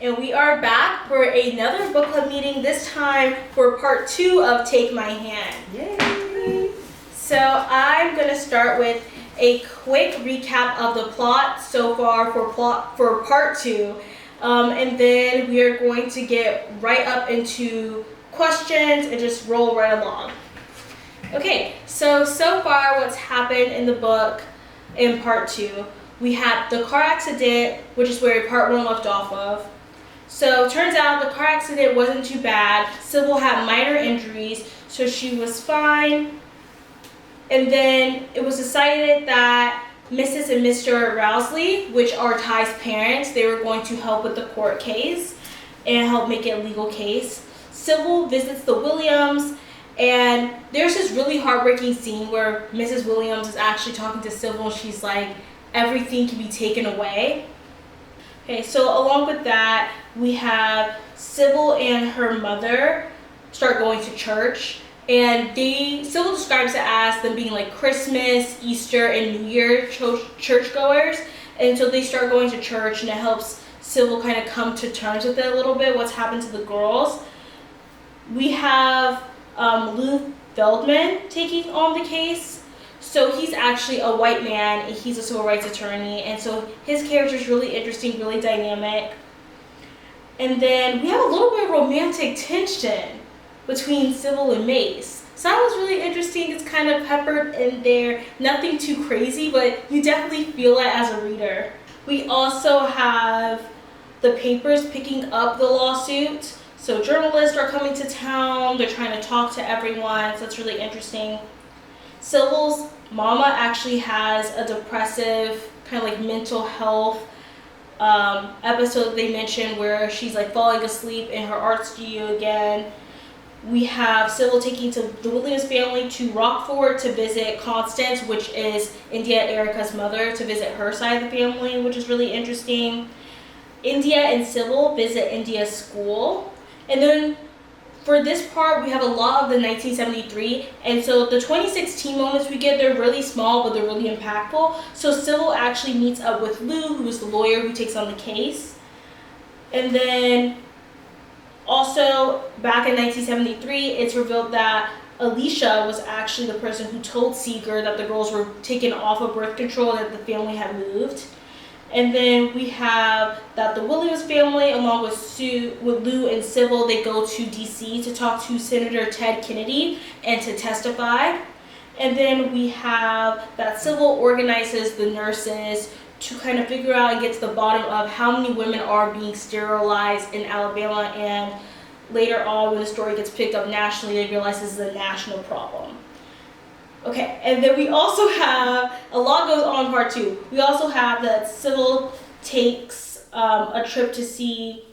and we are back for another book club meeting, this time for part 2 of Take My Hand. Yay! So I'm going to start with a quick recap of the plot so far for part 2, and then we are going to get right up into questions and just roll right along. Okay, so far what's happened in the book in part 2, we had the car accident, which is where part 1 left off of. So turns out the car accident wasn't too bad. Sybil had minor injuries, so she was fine. And then it was decided that Mrs. and Mr. Rousley, which are Ty's parents, they were going to help with the court case and help make it a legal case. Sybil visits the Williams, and there's this really heartbreaking scene where Mrs. Williams is actually talking to Sybil, and she's like, everything can be taken away. Okay, so along with that, we have Sybil and her mother start going to church, and Sybil describes it as them being like Christmas, Easter, and New Year churchgoers, and so they start going to church, and it helps Sybil kind of come to terms with it a little bit, what's happened to the girls. We have Lou Feldman taking on the case. So he's actually a white man, and he's a civil rights attorney, and so his character is really interesting, really dynamic. And then we have a little bit of romantic tension between Sybil and Mace. So that was really interesting. It's kind of peppered in there, nothing too crazy, but you definitely feel it as a reader. We also have the papers picking up the lawsuit. So journalists are coming to town, they're trying to talk to everyone, so it's really interesting. Sybil's mama actually has a depressive, kind of like mental health episode they mentioned where she's like falling asleep in her art studio again. We have Sybil taking to the Williams family to Rockford to visit Constance, which is India and Erica's mother, to visit her side of the family, which is really interesting. India and Sybil visit India's school. And then for this part, we have a lot of the 1973, and so the 2016 moments we get, they're really small, but they're really impactful. So Sybil actually meets up with Lou, who is the lawyer who takes on the case. And then also, back in 1973, it's revealed that Alicia was actually the person who told Segar that the girls were taken off of birth control and that the family had moved. And then we have that the Williams family, along with Lou and Sybil, they go to D.C. to talk to Senator Ted Kennedy and to testify. And then we have that Sybil organizes the nurses to kind of figure out and get to the bottom of how many women are being sterilized in Alabama. And later on, when the story gets picked up nationally, they realize this is a national problem. Okay, and then we also have, a lot goes on in part 2. We also have that Sybil takes a trip to see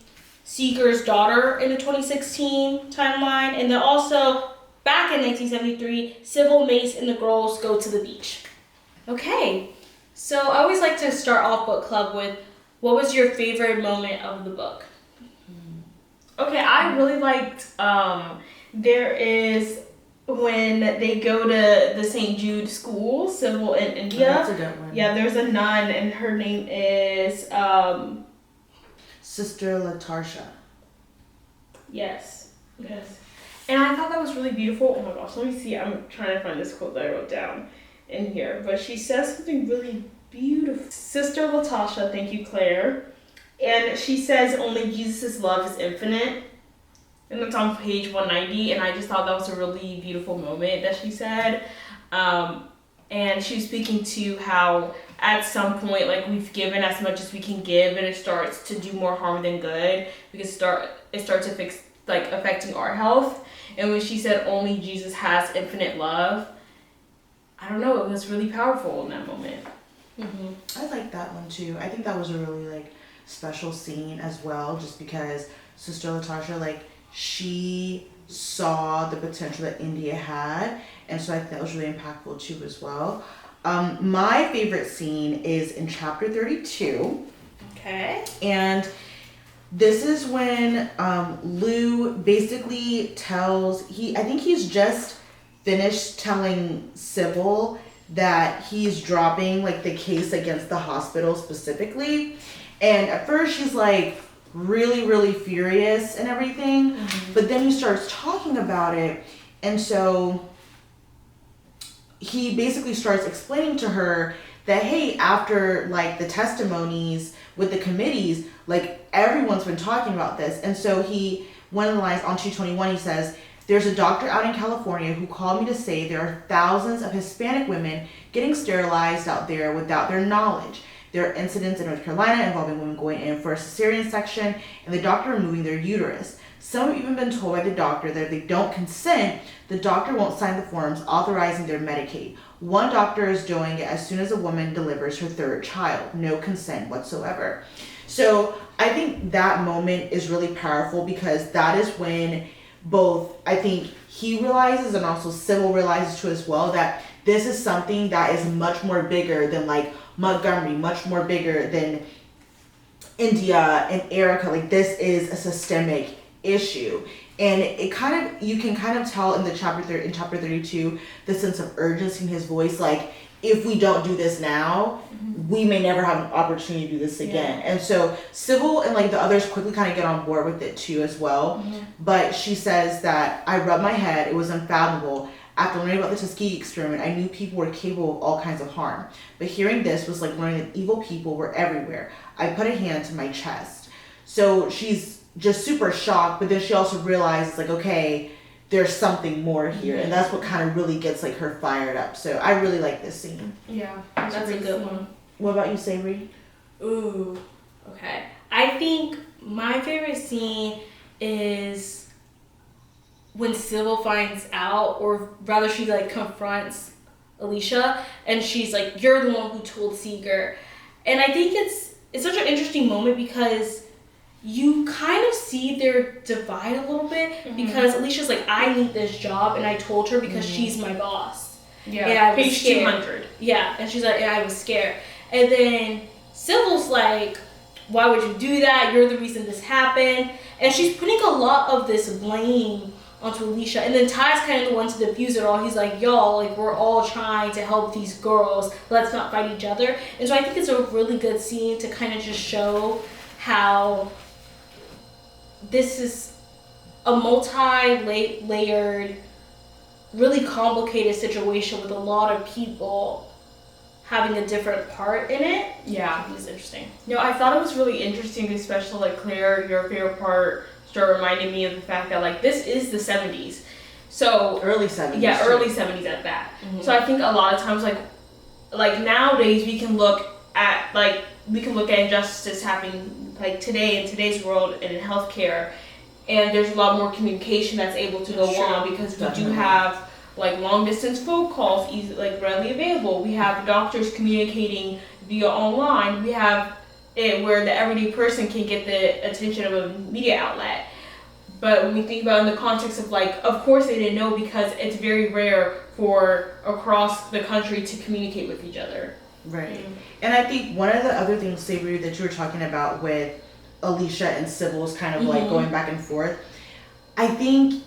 Segar's daughter in the 2016 timeline. And then also, back in 1973, Sybil, Mace, and the girls go to the beach. Okay, so I always like to start off book club with, what was your favorite moment of the book? Okay, I really liked, there is, when they go to the St. Jude school, Sybil in India. Oh, that's a good one. Yeah, there's a nun, and her name is Sister Latarsha. Yes. And I thought that was really beautiful. Oh my gosh, let me see. I'm trying to find this quote that I wrote down in here. But she says something really beautiful. Sister Latasha, thank you, Claire. And she says, only Jesus' love is infinite. And that's on page 190, and I just thought that was a really beautiful moment that she said. And she was speaking to how at some point, like, we've given as much as we can give, and it starts to do more harm than good, because it starts affecting our health. And when she said only Jesus has infinite love, I don't know, it was really powerful in that moment. Mm-hmm. I like that one too. I think that was a really special scene as well, just because Sister Latarsha, she saw the potential that India had, and so I think that was really impactful too as well. My favorite scene is in chapter 32. Okay. And this is when Lou basically I think he's just finished telling Sybil that he's dropping the case against the hospital specifically. And at first she's like, really, really furious and everything. But then he starts talking about it. And so he basically starts explaining to her that, hey, after like the testimonies with the committees, like everyone's been talking about this. And so one of the lines on 221, he says, there's a doctor out in California who called me to say there are thousands of Hispanic women getting sterilized out there without their knowledge. There are incidents in North Carolina involving women going in for a cesarean section and the doctor removing their uterus. Some have even been told by the doctor that if they don't consent, the doctor won't sign the forms authorizing their Medicaid. One doctor is doing it as soon as a woman delivers her third child. No consent whatsoever. So I think that moment is really powerful because that is when both, I think he realizes and also Sybil realizes too as well that this is something that is much more bigger than like Montgomery, much more bigger than India and Erica. Like this is a systemic issue. And it kind of, you can kind of tell in chapter 32, the sense of urgency in his voice, like, if we don't do this now, we may never have an opportunity to do this again. And so Sybil and like the others quickly kind of get on board with it too as well. But she says that I rubbed my head, it was unfathomable. After learning about the Tuskegee experiment, I knew people were capable of all kinds of harm. But hearing this was like learning that evil people were everywhere. I put a hand to my chest. So she's just super shocked, but then she also realizes like, okay, there's something more here. And that's what kind of really gets like her fired up. So I really like this scene. Yeah, That's a good one. What about you, Savory? Ooh, okay. I think my favorite scene is when Sybil finds out, or rather she like confronts Alicia, and she's like, you're the one who told Segar. And I think it's such an interesting moment because you kind of see their divide a little bit because Alicia's like, I need this job, and I told her because she's my boss. Yeah, and I was page scared. 200. Yeah, and she's like, I was scared. And then Sybil's like, why would you do that? You're the reason this happened. And she's putting a lot of this blame onto Alicia. And then Ty's kind of the one to diffuse it all. He's like, y'all, like, we're all trying to help these girls. Let's not fight each other. And so I think it's a really good scene to kind of just show how this is a multi-layered, really complicated situation with a lot of people having a different part in it. Yeah. It was interesting. No, I thought it was really interesting, especially like Claire, your favorite part started reminding me of the fact that like this is the 70s. So early 70s. Yeah, too. early 70s at that. So I think a lot of times like nowadays we can look at injustice happening like today in today's world and in healthcare, and there's a lot more communication that's able to go on because we do have like long distance phone calls like readily available. We have doctors communicating via online. We have it where the everyday person can get the attention of a media outlet. But when we think about it in the context of like, of course they didn't know because it's very rare for across the country to communicate with each other. Right. And I think one of the other things, Savory, that you were talking about with Alicia and Sybil's kind of like going back and forth, I think,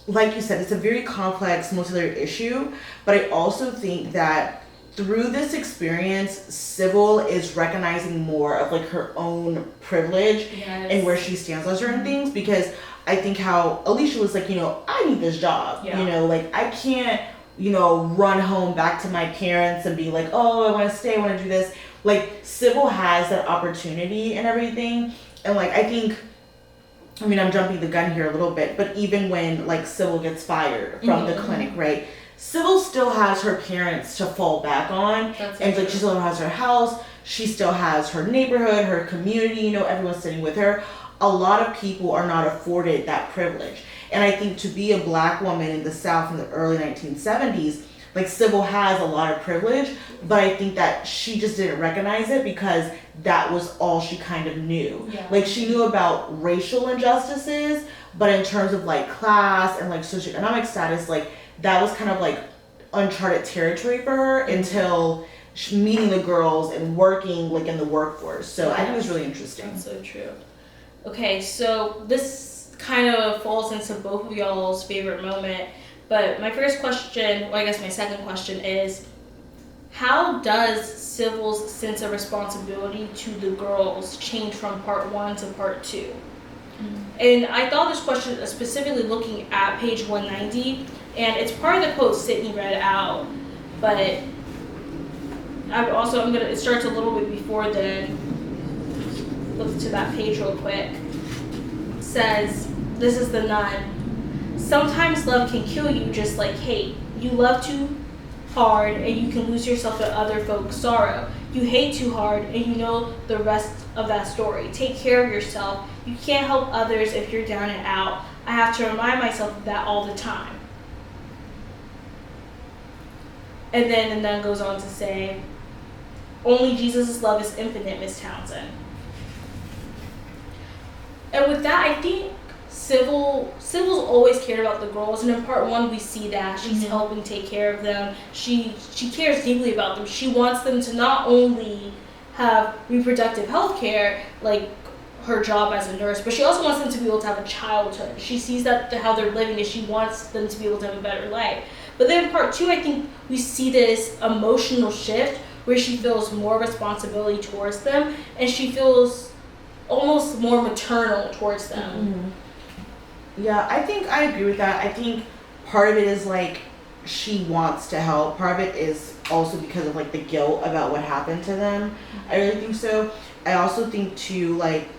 like you said, it's a very complex, multi-layered issue, but I also think that through this experience, Sybil is recognizing more of like her own privilege and where she stands on certain things, because I think how Alicia was like, I need this job, like I can't, run home back to my parents and be like, oh, I want to stay, I want to do this. Like Sybil has that opportunity and everything. And like, I think, I'm jumping the gun here a little bit, but even when like Sybil gets fired from the clinic, right? Sybil still has her parents to fall back on. And like she still has her house, she still has her neighborhood, her community, everyone's sitting with her. A lot of people are not afforded that privilege. And I think to be a black woman in the South in the early 1970s, like Sybil has a lot of privilege, but I think that she just didn't recognize it because that was all she kind of knew. Yeah. Like she knew about racial injustices, but in terms of like class and like socioeconomic status, like that was kind of like uncharted territory for her until meeting the girls and working like in the workforce. So I think it was really interesting. That's so true. Okay, so this kind of falls into both of y'all's favorite moment, but my first question, or I guess my second question is, how does Sybil's sense of responsibility to the girls change from part 1 to part 2? And I thought this question specifically looking at page 190, and it's part of the quote Sydney read out, but it starts a little bit before then. Look to that page real quick. It says, this is the nun. Sometimes love can kill you just like hate. You love too hard and you can lose yourself in other folks' sorrow. You hate too hard and you know the rest of that story. Take care of yourself. You can't help others if you're down and out. I have to remind myself of that all the time. And then the nun goes on to say, only Jesus' love is infinite, Miss Townsend. And with that, I think Sybil's always cared about the girls, and in part 1 we see that she's helping take care of them. She cares deeply about them. She wants them to not only have reproductive health care, like her job as a nurse, but she also wants them to be able to have a childhood. She sees that how they're living, and she wants them to be able to have a better life. But then in part 2, I think we see this emotional shift where she feels more responsibility towards them, and she feels almost more maternal towards them. Yeah, I think I agree with that. I think part of it is like she wants to help. Part of it is also because of like the guilt about what happened to them. I really think so. I also think too, like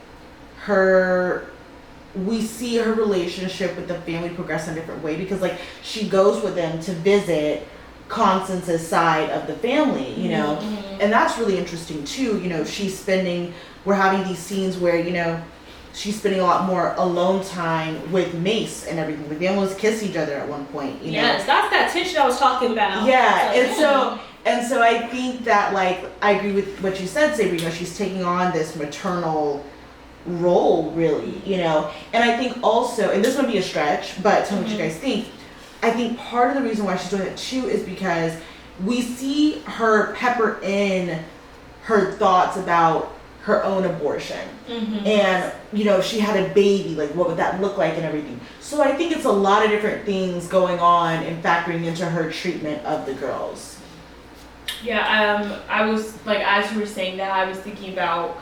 we see her relationship with the family progress in a different way, because like she goes with them to visit Constance's side of the family, you know, and that's really interesting too. You know, we're having these scenes where, you know, she's spending a lot more alone time with Mace and everything. Like they almost kiss each other at one point, you know. Yes, that's that tension I was talking about. Yeah, and so I think that, like, I agree with what you said, Sabrina. She's taking on this maternal role, really, you know. And I think also, and this might be a stretch, but tell me what you guys think. I think part of the reason why she's doing it too is because we see her pepper in her thoughts about her own abortion. And, you know, she had a baby, like what would that look like and everything. So I think it's a lot of different things going on and factoring into her treatment of the girls. Yeah, I was, like, as you were saying that, I was thinking about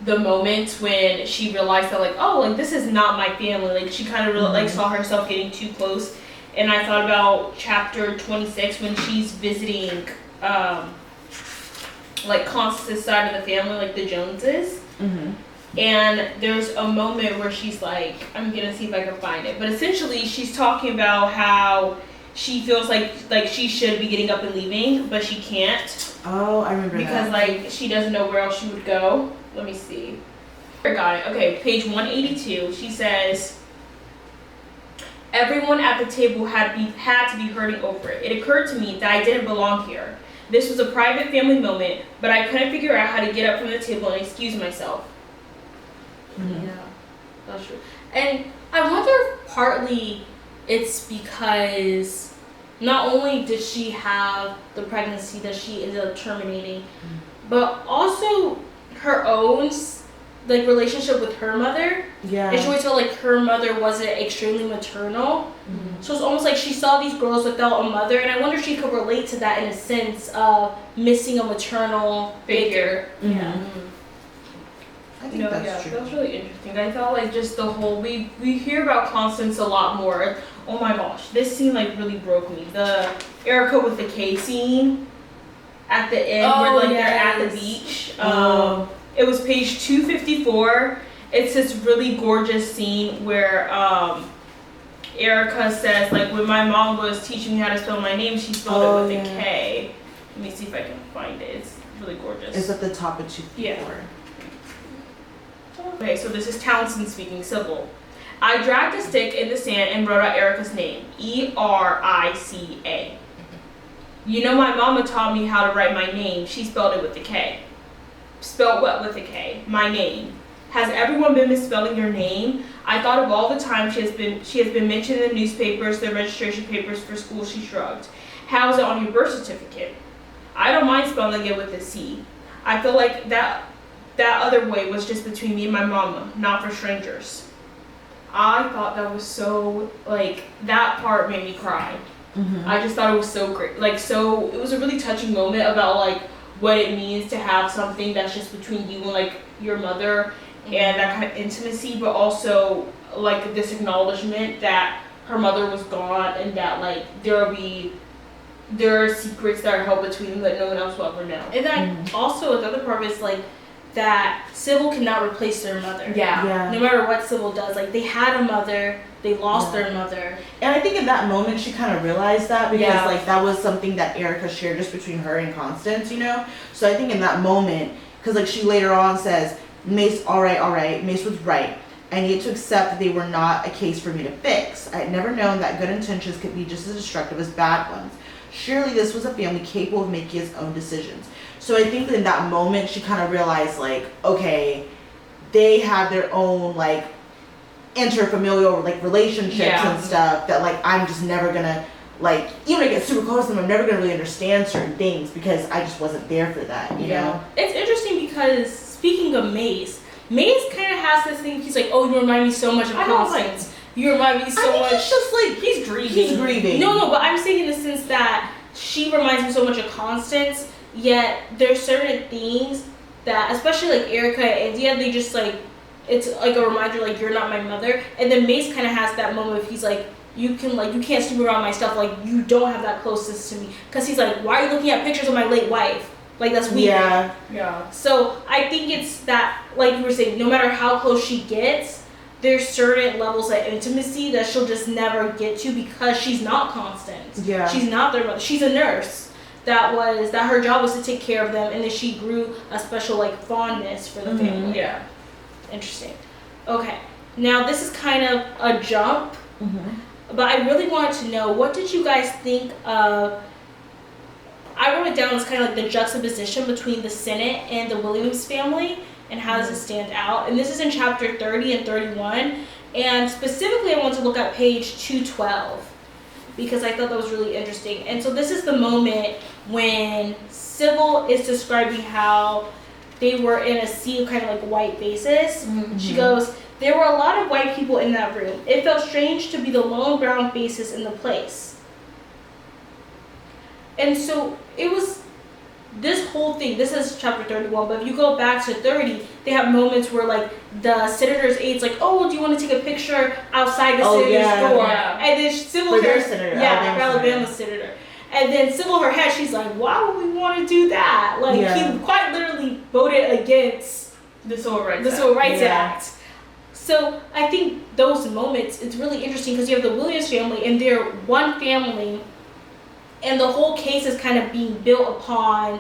the moment when she realized that, like, oh, like, this is not my family. Like, she kind of really, like, saw herself getting too close. And I thought about chapter 26 when she's visiting, like, Constance's side of the family, like the Joneses. And there's a moment where she's like, I'm gonna see if I can find it, but essentially she's talking about how she feels like she should be getting up and leaving, but she can't. Oh, I remember because that. like she doesn't know where else she would go. Let me see. I got it. Okay, page 182. She says, everyone at the table had to be hurting over it. It occurred to me that I didn't belong here. This was a private family moment, but I couldn't figure out how to get up from the table and excuse myself. Yeah, that's true. And I wonder if partly it's because not only did she have the pregnancy that she ended up terminating, but also her own like relationship with her mother. Yeah. And she always felt like her mother wasn't extremely maternal. So it's almost like she saw these girls without a mother, and I wonder if she could relate to that in a sense of missing a maternal figure. Yeah. I think that's true. That was really interesting. I felt like just the whole, we hear about Constance a lot more. Oh my gosh, this scene like really broke me. The Erica with the K scene at the end where like they're at the beach. It was page 254. It's this really gorgeous scene where Erica says, like, when my mom was teaching me how to spell my name, she spelled it with a K. Let me see if I can find it. It's really gorgeous. It's at the top of 254. Yeah. Okay, so this is Townsend speaking, Sybil. I dragged a stick in the sand and wrote out Erica's name, E-R-I-C-A. You know, my mama taught me how to write my name. She spelled it with a K. Spelled what with a K? My name. Has everyone been misspelling your name? I thought of all the time she has been mentioned in the newspapers, the registration papers for school. She shrugged. How is it on your birth certificate? I don't mind spelling it with a C. I feel like that other way was just between me and my mama, not for strangers. I thought that was so, like, that part made me cry. I just thought it was so great. Like, so it was a really touching moment about like what it means to have something that's just between you and like your mother and that kind of intimacy, but also like this acknowledgement that her mother was gone and that like there are secrets that are held between them that no one else will ever know. And then also another part is like that Sybil cannot replace their mother. Yeah. No matter what Sybil does, like they had a mother, they lost their mother. And I think in that moment she kind of realized that because Yeah. like that was something that Erica shared just between her and Constance, you know? So I think in that moment, because like she later on says, Mace, all right, Mace was right. I needed to accept that they were not a case for me to fix. I had never known that good intentions could be just as destructive as bad ones. Surely this was a family capable of making its own decisions. So I think that in that moment she kind of realized like, okay, they have their own like interfamilial like relationships and stuff that like I'm just never gonna like, even if I get super close to them, I'm never gonna really understand certain things because I just wasn't there for that, you know? It's interesting because speaking of Mace kind of has this thing. He's like, oh, you remind me so much of Constance. You remind me so much. It's just like he's grieving. He's grieving. No, but I'm saying in the sense that she reminds me so much of Constance. Yet there's certain things that, especially like Erica and India, they just like it's like a reminder like you're not my mother. And then Mace kind of has that moment of he's like you can't snoop around my stuff, like you don't have that closeness to me, because he's like, why are you looking at pictures of my late wife? Like that's weird. Yeah. So I think it's that, like you were saying, no matter how close she gets, there's certain levels of intimacy that she'll just never get to because she's not Constant. Yeah. She's not their mother. She's a nurse. That her job was to take care of them, and then she grew a special like fondness for the family. Yeah. Interesting. Okay. Now this is kind of a jump, but I really wanted to know, what did you guys think of? I wrote it down as kind of like the juxtaposition between the Senate and the Williams family, and how does it stand out? And this is in chapter 30 and 31, and specifically I want to look at page 212 because I thought that was really interesting. And so this is the moment when Sybil is describing how they were in a sea of kind of like white faces. She goes, there were a lot of white people in that room. It felt strange to be the lone brown faces in the place. And so it was this whole thing. This is chapter 31, but if you go back to 30, they have moments where like the senator's aide's like, oh, do you want to take a picture outside the senator's door? And then Sybil, Alabama senator. And then Sybil, her head, she's like, why would we want to do that? Like he quite literally voted against the Civil Rights Act. So I think those moments, it's really interesting because you have the Williams family and they're one family, and the whole case is kind of being built upon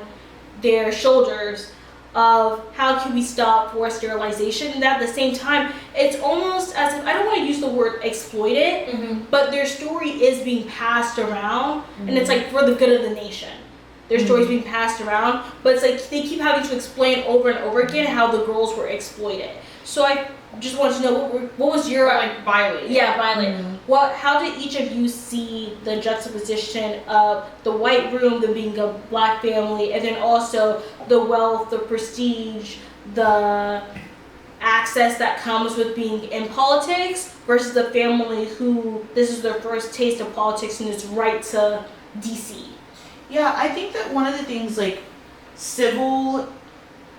their shoulders of how can we stop forced sterilization. And at the same time, it's almost as if, I don't want to use the word exploited, but their story is being passed around, and it's like for the good of the nation. Their story's being passed around, but it's like they keep having to explain over and over again how the girls were exploited. So I just wanted to know, what was your Violet? Yeah, Violet. How did each of you see the juxtaposition of the white room, the being a black family, and then also the wealth, the prestige, the access that comes with being in politics, versus the family who this is their first taste of politics and is right to DC? Yeah, I think that one of the things, like, Sybil,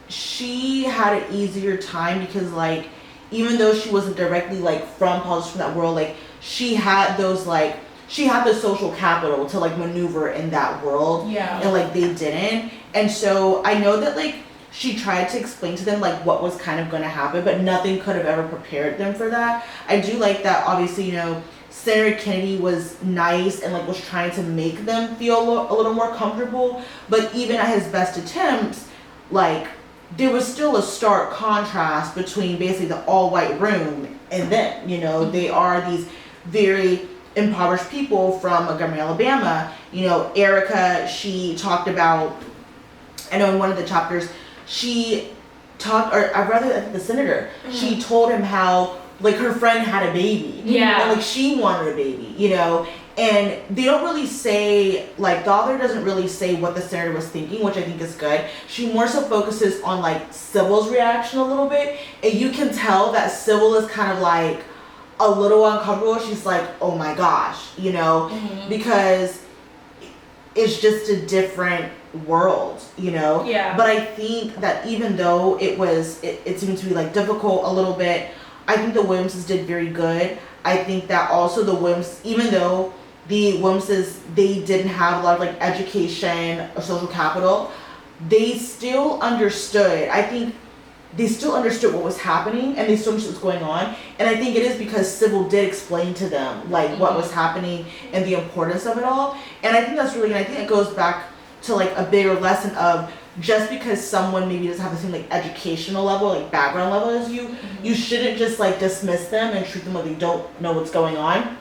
she had an easier time because, like, even though she wasn't directly, like, from politics, from that world, like, she had those, like, she had the social capital to, like, maneuver in that world. Yeah. And, like, they didn't. And so I know that, like, she tried to explain to them, like, what was kind of going to happen, but nothing could have ever prepared them for that. I do like that, obviously, you know, Senator Kennedy was nice and, like, was trying to make them feel a little more comfortable. But even at his best attempts, like, there was still a stark contrast between basically the all-white room and them. You know, they are these very impoverished people from Montgomery, Alabama. You know, Erica, she talked about, I know in one of the chapters, she talked, or I'd rather the senator, she told him how, like, her friend had a baby. Yeah. And, like, she wanted a baby, you know. And they don't really say, like, the author doesn't really say what the senator was thinking, which I think is good. She more so focuses on, like, Sybil's reaction a little bit. And you can tell that Sybil is kind of like, a little uncomfortable. She's like, oh my gosh, you know, because it's just a different world, you know. Yeah. But I think that even though it seemed to be like difficult a little bit, I think the Williamses did very good. I think that also the Williams, even though the Williamses, they didn't have a lot of like education or social capital, they still understood. I think they still understood what was happening, and they still understood what was going on. And I think it is because Sybil did explain to them like what was happening and the importance of it all. And I think that's really good. I think it goes back to like a bigger lesson of just because someone maybe doesn't have the same like educational level, like background level as you, you shouldn't just like dismiss them and treat them like they don't know what's going on.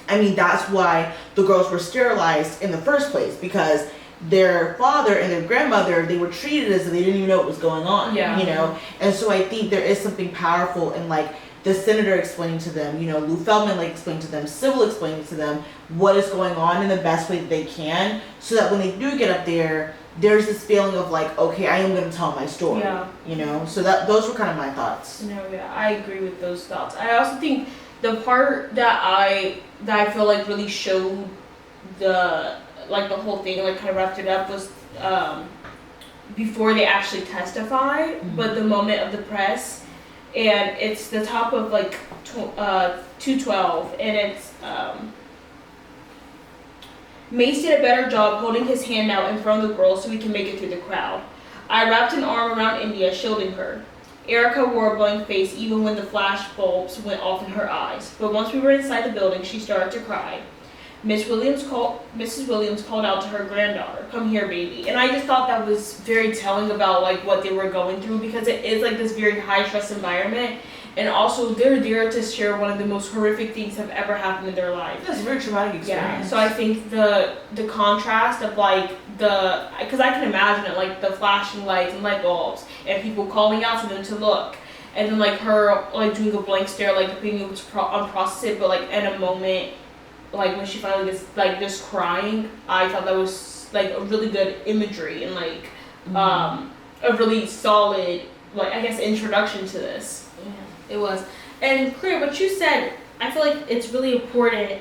I mean, that's why the girls were sterilized in the first place, because their father and their grandmother, they were treated as if they didn't even know what was going on, you know? And so I think there is something powerful in like the senator explaining to them, you know, Lou Feldman like explaining to them, Sybil explaining to them what is going on in the best way that they can, so that when they do get up there, there's this feeling of like, okay, I am going to tell my story, you know? So those were kind of my thoughts. No, yeah, I agree with those thoughts. I also think the part that I feel like really showed the whole thing, like kind of wrapped it up, was before they actually testified, but the moment of the press, and it's the top of like 212, and it's Mace did a better job holding his hand out in front of the girl so he can make it through the crowd. I wrapped an arm around India, shielding her. Erica wore a blank face even when the flash bulbs went off in her eyes, but once we were inside the building, she started to cry. Mrs. Williams called out to her granddaughter, "Come here, baby." And I just thought that was very telling about like what they were going through, because it is like this very high stress environment, and also they're there to share one of the most horrific things that have ever happened in their life. That's a very traumatic experience. Yeah. So I think the contrast of like because I can imagine it, like the flashing lights and light bulbs and people calling out to them to look, and then like her like doing a blank stare, like being able to unprocess it, but like in a moment, like when she finally gets like just crying, I thought that was like a really good imagery and like a really solid, like I guess, introduction to this. Yeah, it was. And Claire, what you said, I feel like it's really important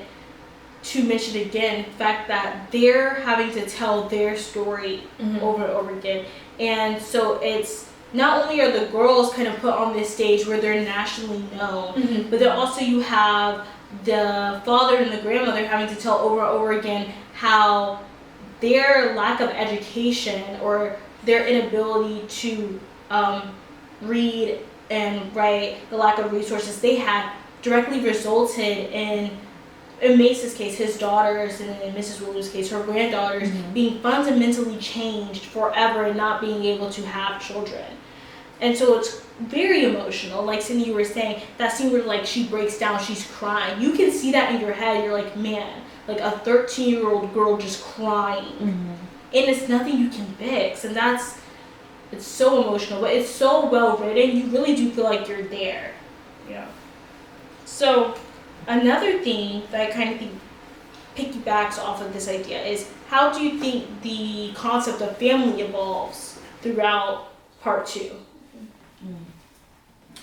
to mention again the fact that they're having to tell their story over and over again. And so it's not only are the girls kind of put on this stage where they're nationally known, but then also you have the father and the grandmother having to tell over and over again how their lack of education or their inability to read and write, the lack of resources they had, directly resulted in Mace's case, his daughters, and in Mrs. Williams' case, her granddaughters, being fundamentally changed forever and not being able to have children. And so it's very emotional. Like Cindy, you were saying, that scene where like she breaks down, she's crying. You can see that in your head. You're like, man, like a 13-year-old girl just crying. And it's nothing you can fix. And it's so emotional, but it's so well written. You really do feel like you're there. Yeah. So another thing that I kind of think piggybacks off of this idea is, how do you think the concept of family evolves throughout part 2?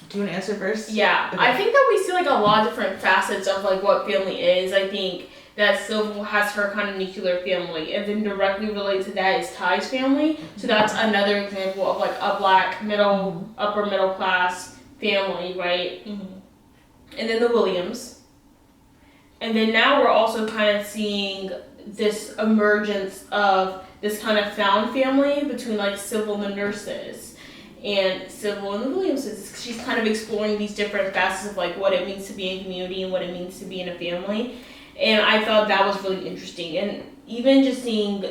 Do you want to answer first? Yeah, Okay. I think that we see like a lot of different facets of like what family is. I think that Sybil has her kind of nuclear family, and then directly related to that is Ty's family. So that's another example of like a black upper middle class family, right? And then the Williams. And then now we're also kind of seeing this emergence of this kind of found family between like Sybil and the nurses, and Sybil and the Williamses. She's kind of exploring these different facets of like what it means to be in community and what it means to be in a family. And I thought that was really interesting. And even just seeing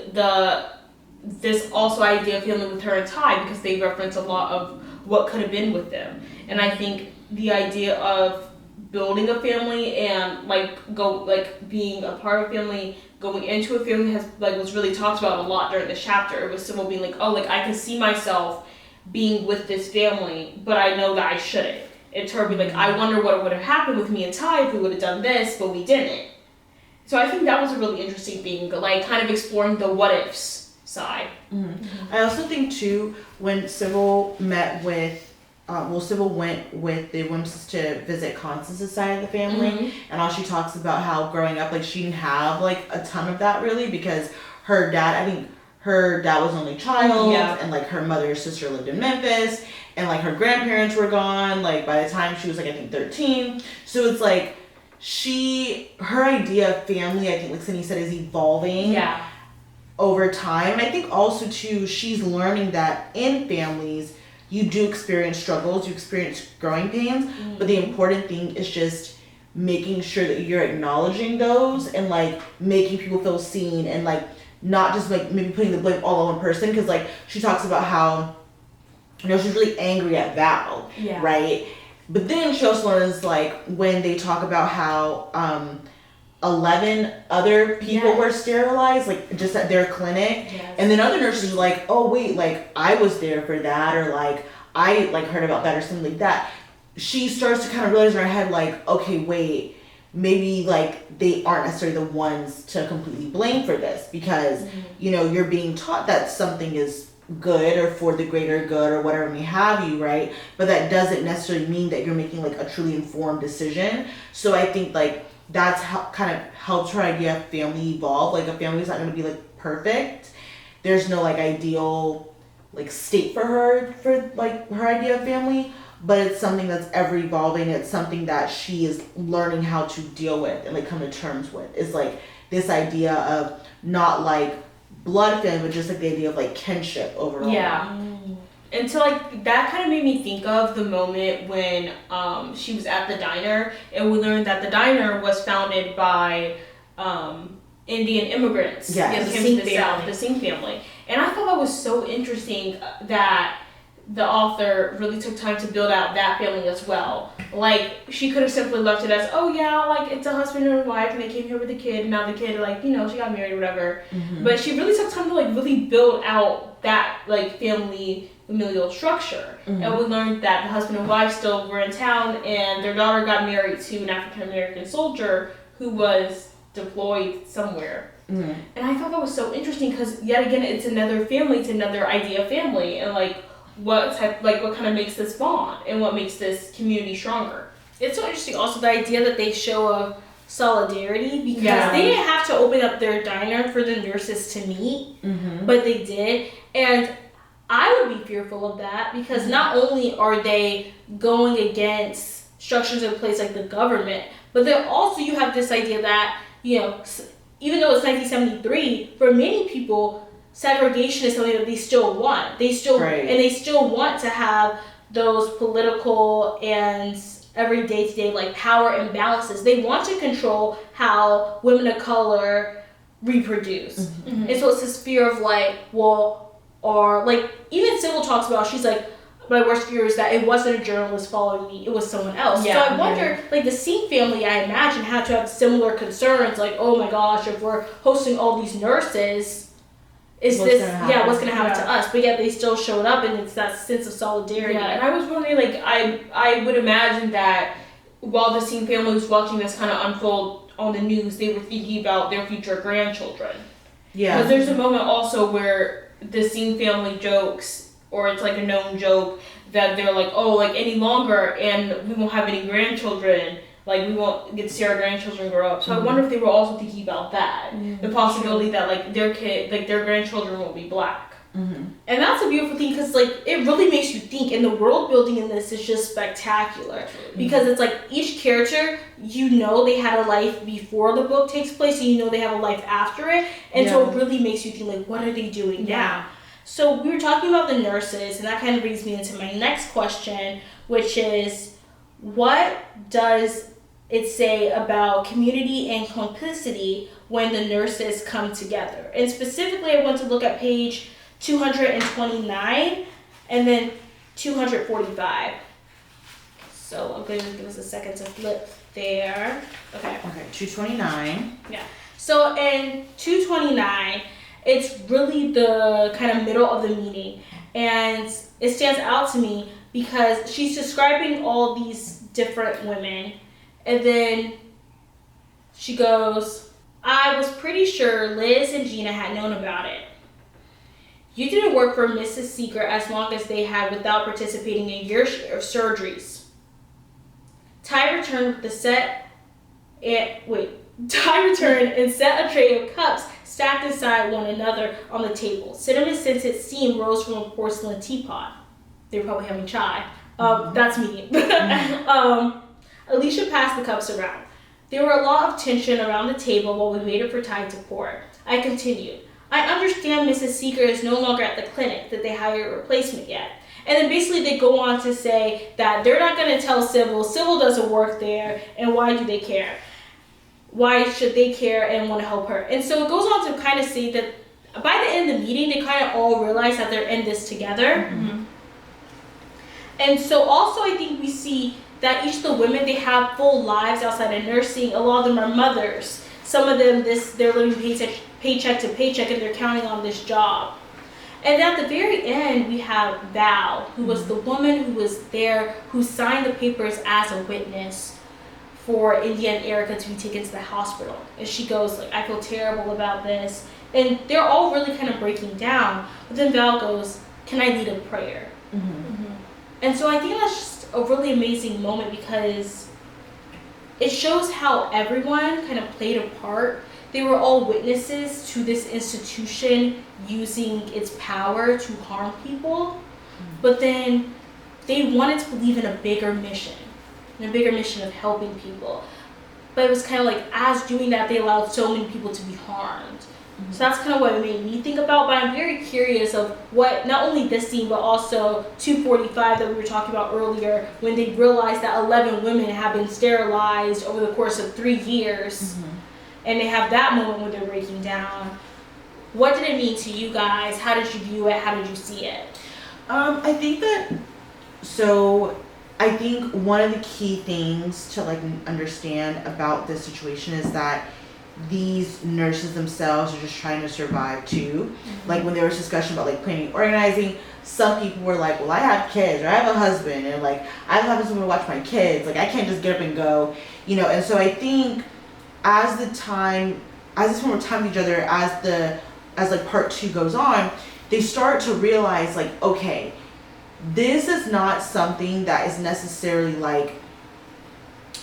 this also idea of family with her and Ty, because they reference a lot of what could have been with them. And I think the idea of building a family and being a part of a family, going into a family was really talked about a lot during the chapter. It was Sybil being like, oh, like I can see myself being with this family, but I know that I shouldn't. It's her being like, I wonder what would have happened with me and Ty if we would have done this, but we didn't. So I think that was a really interesting thing, like kind of exploring the what ifs side. I also think too, when Sybil met with Sybil went with the Wimps to visit Constance's side of the family, and all she talks about how growing up, like, she didn't have, like, a ton of that, really, because her dad, I think her dad was an only child, and, like, her mother and sister lived in Memphis, and, like, her grandparents were gone, like, by the time she was, like, I think 13, so it's, like, her idea of family, I think, like Cindy said, is evolving over time, and I think also, too, she's learning that in families, you do experience struggles, you experience growing pains, but the important thing is just making sure that you're acknowledging those and, like, making people feel seen and, like, not just, like, maybe putting the blame all on one person, because, like, she talks about how, you know, she's really angry at Val, right? But then she also learns, like, when they talk about how 11 other people were sterilized, like, just at their clinic. And then other nurses are like, oh, wait, like, I was there for that, or, like, I, like, heard about that, or something like that. She starts to kind of realize in her head, like, okay, wait, maybe, like, they aren't necessarily the ones to completely blame for this, because, you know, you're being taught that something is good or for the greater good or whatever may have you, right? But that doesn't necessarily mean that you're making, like, a truly informed decision. So I think, like, that's how kind of helps her idea of family evolve. Like, a family's not going to be, like, perfect. There's no, like, ideal, like, state for her, for, like, her idea of family, but it's something that's ever evolving. It's something that she is learning how to deal with and, like, come to terms with. Is, like, this idea of not, like, blood family, but just, like, the idea of, like, kinship overall. And so, like, that kind of made me think of the moment when she was at the diner, and we learned that the diner was founded by Indian immigrants that came to the South, the Singh family. And I thought that was so interesting that the author really took time to build out that family as well. Like, she could have simply left it as, oh yeah, like, it's a husband and a wife, and they came here with a kid, and now the kid, like, you know, she got married or whatever. But she really took time to, like, really build out that, like, familial structure. And we learned that the husband and wife still were in town, and their daughter got married to an African-American soldier who was deployed somewhere. And I thought that was so interesting, because, yet again, it's another family, it's another idea of family, and, like, what kind of makes this bond and what makes this community stronger. It's so interesting also the idea that they show of solidarity, because they didn't have to open up their diner for the nurses to meet, but they did. And I would be fearful of that, because not only are they going against structures in place like the government, but then also you have this idea that, you know, even though it's 1973, for many people, segregation is something that they still want. They still and they still want to have those political and every day-to-day, like, power imbalances. They want to control how women of color reproduce. And so it's this fear of, like, well, or, like, even Sybil talks about, she's like, my worst fear is that it wasn't a journalist following me, it was someone else. So I wonder, like, the Singh family, I imagine, had to have similar concerns, like, oh my gosh, if we're hosting all these nurses, what's going to happen to us? But yet they still showed up, and it's that sense of solidarity. And I was wondering, like, I would imagine that while the Singh family was watching this kind of unfold on the news, they were thinking about their future grandchildren. Because there's a moment also where the Singh family jokes, or it's like a known joke, that they're like, oh, like, any longer and we won't have any grandchildren. Like, we won't get to see our grandchildren grow up. So I wonder if they were also thinking about that. The possibility that, like, their grandchildren won't be black. And that's a beautiful thing, because, like, it really makes you think, and the world building in this is just spectacular. Because it's like, each character, you know they had a life before the book takes place, and you know they have a life after it. And so it really makes you think, like, what are they doing now? So we were talking about the nurses, and that kind of brings me into my next question, which is, what does it say about community and complicity when the nurses come together? And specifically, I want to look at page 229 and then 245. So I'm going to give us a second to flip there. Okay, 229. Yeah. So in 229, it's really the kind of middle of the meeting. And it stands out to me because she's describing all these different women. And then she goes, I was pretty sure Liz and Gina had known about it. You didn't work for Mrs. Segar as long as they had without participating in your share of surgeries. Ty returned and set a tray of cups stacked inside one another on the table. Cinnamon scented steam rose from a porcelain teapot. They were probably having chai. That's me. Alicia passed the cups around. There were a lot of tension around the table while we waited for Ty to pour. I continued. I understand Mrs. Seeger is no longer at the clinic, that they hired a replacement yet. And then basically they go on to say that they're not going to tell Sybil. Sybil doesn't work there, and why do they care? Why should they care and want to help her? And so it goes on to kind of say that by the end of the meeting, they kind of all realize that they're in this together. Mm-hmm. And so also I think we see that each of the women, they have full lives outside of nursing. A lot of them are mothers. Some of them, they're living paycheck to paycheck, and they're counting on this job. And at the very end, we have Val, who was the woman who was there, who signed the papers as a witness for India and Erica to be taken to the hospital. And she goes, like, I feel terrible about this. And they're all really kind of breaking down. But then Val goes, can I lead a prayer? Mm-hmm. Mm-hmm. And so I think that's just a really amazing moment, because it shows how everyone kind of played a part. They were all witnesses to this institution using its power to harm people, but then they wanted to believe in a bigger mission of helping people. But it was kind of like, as doing that, they allowed so many people to be harmed. Mm-hmm. So that's kind of what it made me think about, but I'm very curious of what, not only this scene, but also 245 that we were talking about earlier, when they realized that 11 women have been sterilized over the course of 3 years. Mm-hmm. And they have that moment where they're breaking down. What did it mean to you guys? How did you view it? How did you see it? I think one of the key things to like understand about this situation is that these nurses themselves are just trying to survive too. Mm-hmm. Like when there was discussion about like planning, organizing, some people were like, well, I have kids, or I have a husband, and like I don't have someone to watch my kids. Like I can't just get up and go, you know. And so I think as they spend more time with each other, as like part 2 goes on, they start to realize like, okay, this is not something that is necessarily like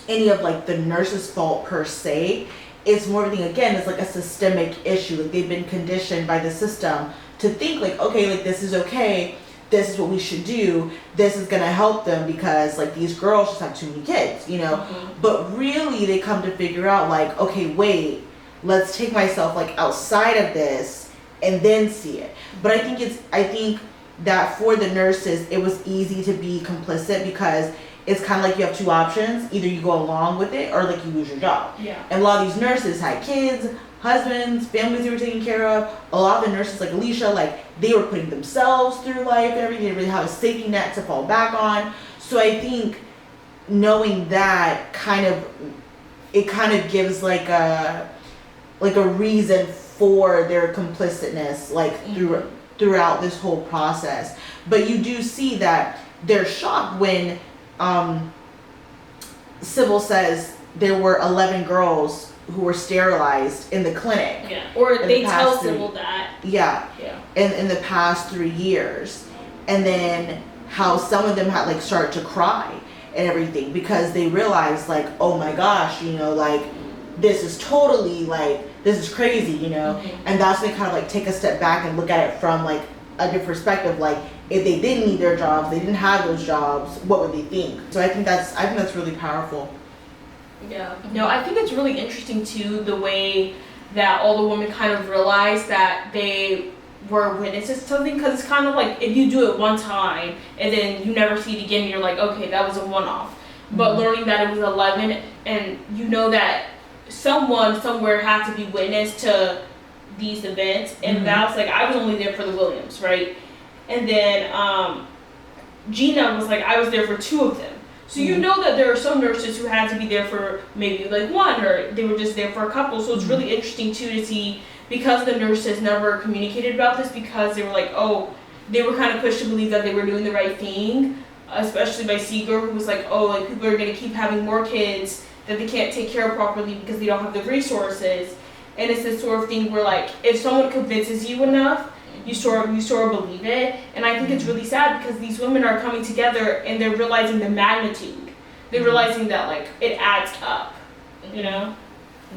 any of like the nurse's fault per se. It's more of a thing, again, it's like a systemic issue. Like they've been conditioned by the system to think like, okay, like this is okay, this is what we should do, this is gonna help them because like these girls just have too many kids, you know. Mm-hmm. But really they come to figure out like, okay, wait, let's take myself like outside of this and then see it. But I think that for the nurses it was easy to be complicit, because it's kind of like you have 2 options. Either you go along with it or like you lose your job. Yeah. And a lot of these nurses had kids, husbands, families they were taking care of. A lot of the nurses like Alicia, like they were putting themselves through life and everything. They didn't really have a safety net to fall back on. So I think knowing that kind of gives like a reason for their complicitness like throughout this whole process. But you do see that they're shocked when Sybil says there were 11 girls who were sterilized in the clinic. Yeah. Or they tell Sybil that. Yeah. Yeah. In the past 3 years. And then how some of them had like started to cry and everything, because they realized like, oh my gosh, you know, like this is totally like, this is crazy, you know. Mm-hmm. And that's when they kind of like take a step back and look at it from like a different perspective. Like if they didn't need their jobs, they didn't have those jobs, what would they think? So I think that's really powerful. Yeah. No, I think it's really interesting too, the way that all the women kind of realized that they were witnesses to something, because it's kind of like if you do it one time and then you never see it again, you're like, okay, that was a one-off. Mm-hmm. But learning that it was 11, and you know that someone somewhere had to be witness to these events, and mm-hmm. Val's like, I was only there for the Williams, right? And then Gina was like, I was there for 2 of them. So you know that there are some nurses who had to be there for maybe like 1, or they were just there for a couple. So it's really interesting too to see, because the nurses never communicated about this, because they were like, oh, they were kind of pushed to believe that they were doing the right thing, especially by Segar, who was like, oh, like people are going to keep having more kids that they can't take care of properly because they don't have the resources. And it's this sort of thing where like, if someone convinces you enough, you sort of believe it. And I think it's really sad because these women are coming together and they're realizing the magnitude. They're realizing that like it adds up, you know?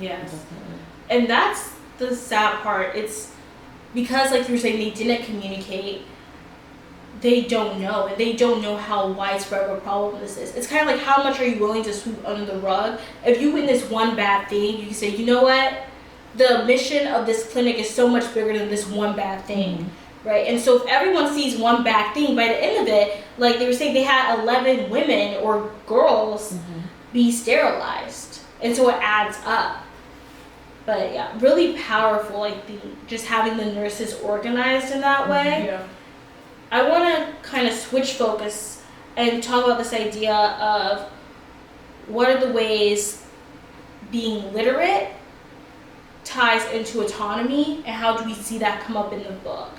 Yes. And that's the sad part. It's because, like you were saying, they didn't communicate. They don't know, and they don't know how widespread of a problem this is. It's kind of like, how much are you willing to sweep under the rug? If you witness one bad thing, you can say, you know what? The mission of this clinic is so much bigger than this one bad thing, right? And so if everyone sees one bad thing, by the end of it, like they were saying, they had 11 women or girls be sterilized, and so it adds up. But yeah, really powerful, like just having the nurses organized in that way. Yeah. I want to kind of switch focus and talk about this idea of what are the ways being literate ties into autonomy, and how do we see that come up in the book?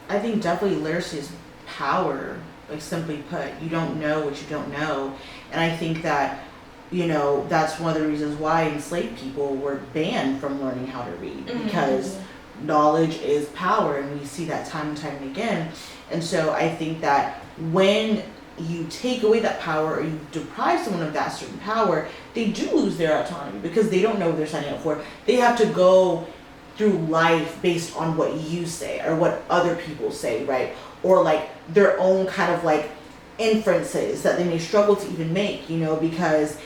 I think definitely literacy is power, like simply put. You don't know what you don't know. And I think that, you know, that's one of the reasons why enslaved people were banned from learning how to read, because knowledge is power, and we see that time and time again. And so I think that when you take away that power, or you deprive someone of that certain power, they do lose their autonomy because they don't know what they're signing up for. They have to go through life based on what you say or what other people say, right? Or like their own kind of like inferences that they may struggle to even make, you know, because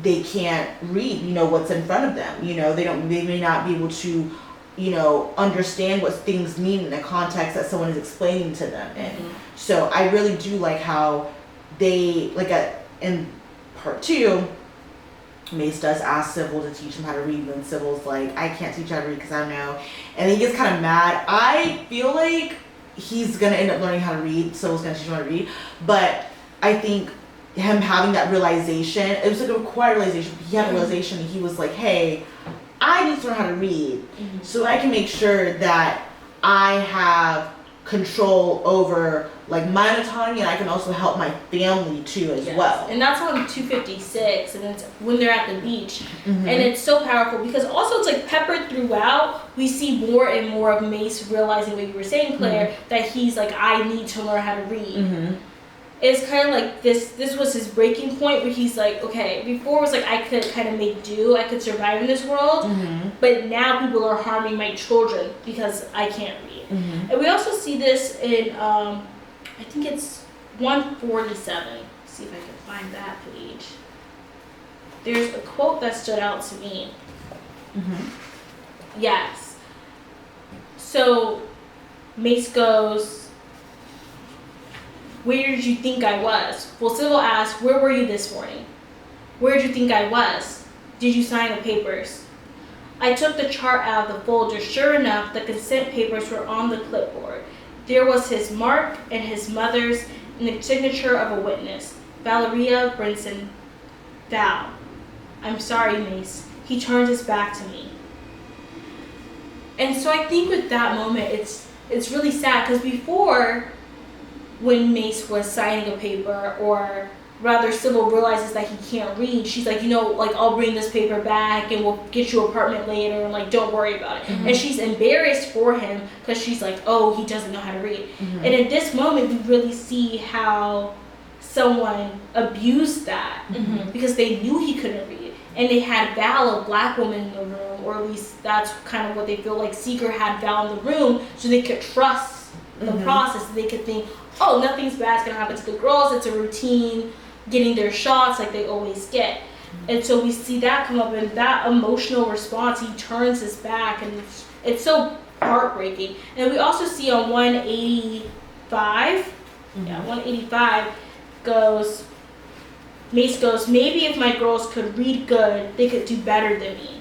they can't read, you know, what's in front of them. You know, they may not be able to, you know, understand what things mean in the context that someone is explaining to them in. So I really do like how they, like in part 2, Mace does ask Sybil to teach him how to read, and then Sybil's like, I can't teach you how to read because I don't know. And he gets kind of mad. I feel like he's going to end up learning how to read. Sybil's going to teach him how to read. But I think him having that realization, it was like a quiet realization, but he had a realization, and he was like, hey, I need to learn how to read so I can make sure that I have control over like my autonomy, and I can also help my family too as well. And that's on 256, and it's when they're at the beach. And it's so powerful because also it's like peppered throughout. We see more and more of Mace realizing what you were saying, Claire, that he's like, I need to learn how to read. It's kind of like this was his breaking point where he's like, okay, before it was like I could kind of make do, I could survive in this world, but now people are harming my children because I can't read. And we also see this in, I think it's 147. Let's see if I can find that page. There's a quote that stood out to me. Yes. So Mace goes, where did you think I was? Well, Sybil asked, where were you this morning? Where did you think I was? Did you sign the papers? I took the chart out of the folder. Sure enough, the consent papers were on the clipboard. There was his mark and his mother's and the signature of a witness. Valeria Brinson. Val. I'm sorry, Mace. He turned his back to me. And so I think with that moment, it's really sad because before, when Mace was signing a paper, or rather Sybil realizes that he can't read, she's like, you know, like, I'll bring this paper back and we'll get you an apartment later, and like, don't worry about it. And she's embarrassed for him because she's like, oh, he doesn't know how to read. And in this moment, we really see how someone abused that because they knew he couldn't read. And they had Val, a black woman, in the room, or at least that's kind of what they feel like Segar had Val in the room, so they could trust the process. They could think, oh, nothing's bad's gonna happen to the girls. It's a routine, getting their shots like they always get. And so we see that come up, and that emotional response, he turns his back, and it's so heartbreaking. And we also see on 185, 185 goes, Mace goes, maybe if my girls could read good, they could do better than me.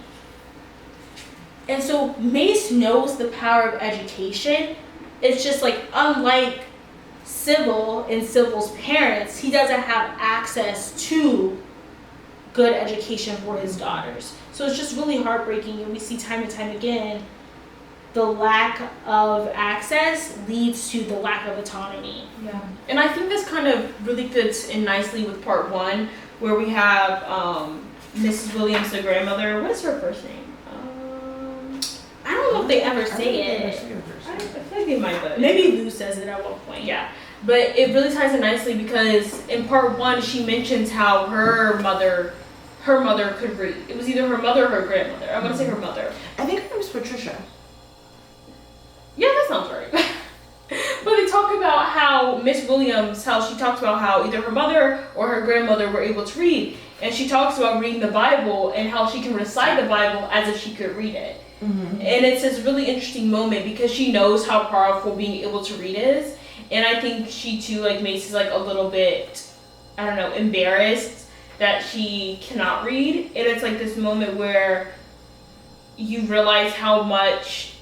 And so Mace knows the power of education. It's just like, unlike Sybil and Sybil's parents, he doesn't have access to good education for his daughters. So it's just really heartbreaking, and we see time and time again the lack of access leads to the lack of autonomy. Yeah, and I think this kind of really fits in nicely with part 1, where we have Mrs. Williams, the grandmother. What is her first name? I don't know if they ever say it. I I feel like they might, but Maybe Lou says it at one point. yeah. But it really ties in nicely because in part 1 she mentions how her mother could read. It was either her mother or her grandmother. I want to say her mother. I think her name was Patricia. Yeah, that sounds right. But they talk about how Miss Williams, how she talks about how either her mother or her grandmother were able to read. And she talks about reading the Bible and how she can recite the Bible as if she could read it. Mm-hmm. And it's this really interesting moment because she knows how powerful being able to read is. And I think she too, like Mace, is like a little bit, I don't know, embarrassed that she cannot read. And it's like this moment where you realize how much,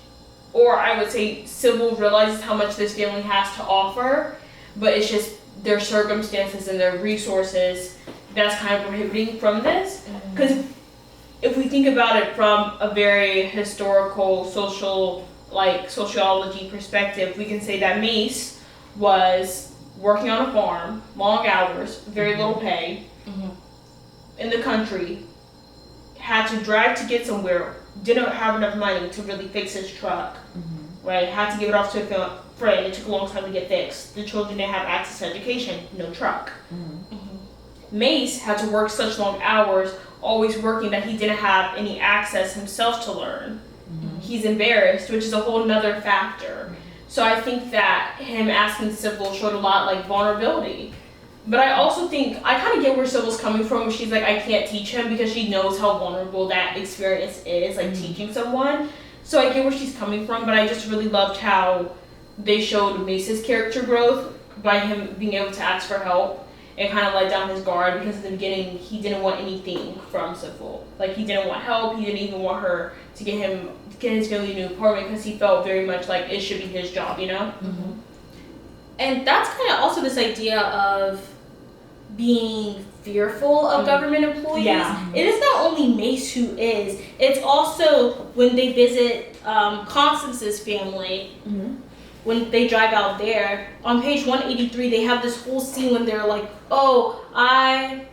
or I would say Sybil realizes how much this family has to offer, but it's just their circumstances and their resources that's kind of prohibiting from this. Because if we think about it from a very historical, sociology perspective, we can say that Mace was working on a farm, long hours, very little pay, in the country, had to drive to get somewhere, didn't have enough money to really fix his truck, right? Had to give it off to a friend. It took a long time to get fixed. The children didn't have access to education, no truck. Mace had to work such long hours, always working, that he didn't have any access himself to learn. He's embarrassed, which is a whole nother factor. So I think that him asking Sybil showed a lot like vulnerability. But I also think, I kind of get where Sybil's coming from. She's like, I can't teach him, because she knows how vulnerable that experience is, like teaching someone. So I get where she's coming from, but I just really loved how they showed Mace's character growth by him being able to ask for help and kind of let down his guard, because in the beginning he didn't want anything from Sybil. Like, he didn't want help, he didn't even want her to get his family a new apartment, because he felt very much like it should be his job, you know? And that's kind of also this idea of being fearful of government employees. Yeah. It is not only Mace who is, it's also when they visit Constance's family, when they drive out there. On page 183, they have this whole scene when they're like, oh, I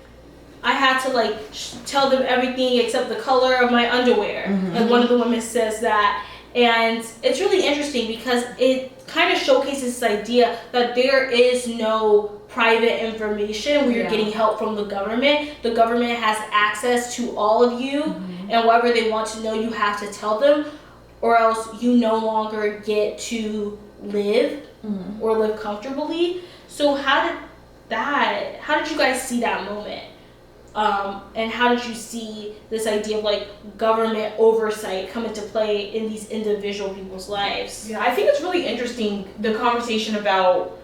had to like tell them everything except the color of my underwear. And one of the women says that. And it's really interesting because it kind of showcases this idea that there is no private information where you're getting help from the government. The government has access to all of you, and whatever they want to know, you have to tell them, or else you no longer get to live or live comfortably. So how did you guys see that moment? And how did you see this idea of like government oversight come into play in these individual people's lives? Yeah, I think it's really interesting, the conversation about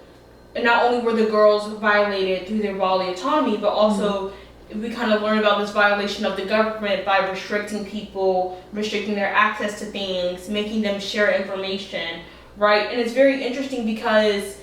not only were the girls violated through their bodily autonomy, but also we kind of learn about this violation of the government by restricting people, restricting their access to things, making them share information, right? And it's very interesting because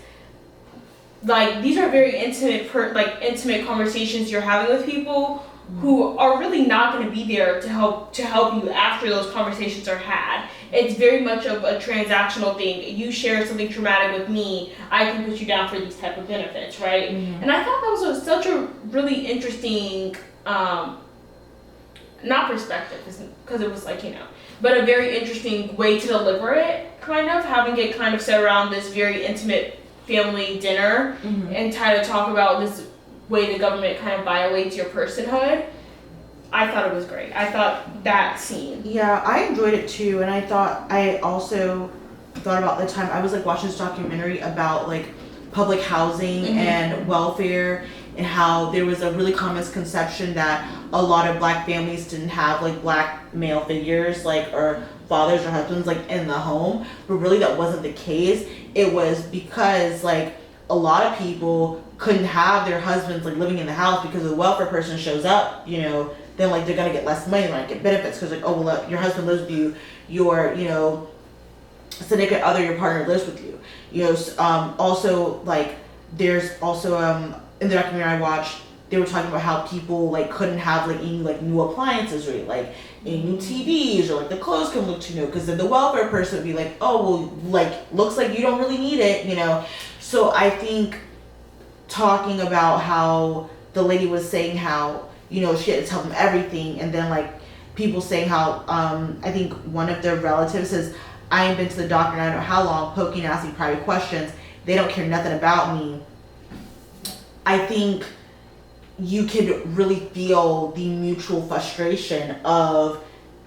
like these are very intimate conversations you're having with people who are really not going to be there to help you after those conversations are had. It's very much of a transactional thing. You share something traumatic with me, I can put you down for these type of benefits, right? And I thought that was such a really interesting, not perspective, because it was like, you know, but a very interesting way to deliver it, kind of, having it kind of set around this very intimate family dinner and try to talk about this way the government kind of violates your personhood. I thought it was great. I thought that scene. Yeah, I enjoyed it too, and I also thought about the time I was like watching this documentary about like public housing and welfare, and how there was a really common misconception that a lot of black families didn't have like black male figures, like, or fathers or husbands like in the home, but really that wasn't the case. It was because like a lot of people couldn't have their husbands like living in the house because the welfare person shows up, you know, then like they're gonna get less money, like get benefits, because like, oh well, your husband lives with you, your, you know, significant other, your partner lives with you, you know. Also like there's also in the documentary I watched, they were talking about how people like couldn't have like any like new appliances, or like any new TVs, or like the clothes can look too new, because then the welfare person would be like, oh well, like looks like you don't really need it, you know. So I think talking about how the lady was saying how, you know, she had to tell them everything, and then like people saying how I think one of their relatives says, I ain't been to the doctor in I don't know how long, poking, asking private questions. They don't care nothing about me. I think you could really feel the mutual frustration of